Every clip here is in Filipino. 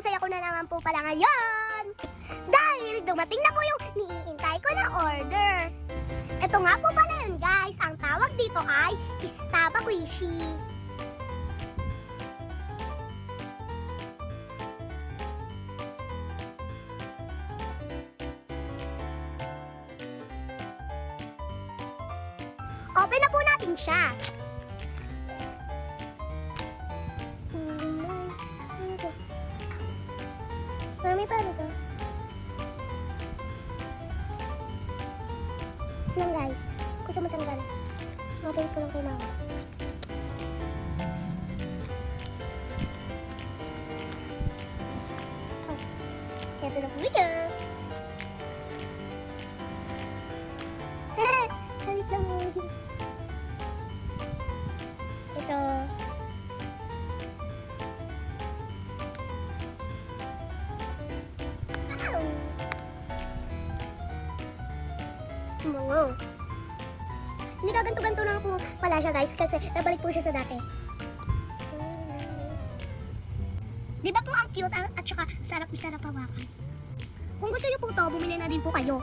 saya ko na naman po pala ngayon. Dahil dumating na po yung niiintay ko na order. Ito nga po pala yun guys, ang tawag dito ay Stabaquishi. Open na po natin siya. Marami pa dito. Lang guys, kung siya matanggal. Mabalik ko lang kay mama. Oh, ito na po yun. Salit lang mo. Ito. Mga. Hindi kaganto-ganto lang po pala siya guys kasi nabalik po siya sa dati. Di ba po ang cute at saka sarap hawakan? Kung gusto niyo po to, bumili na din po kayo.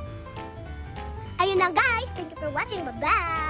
Ayun na guys, thank you for watching. Bye-bye!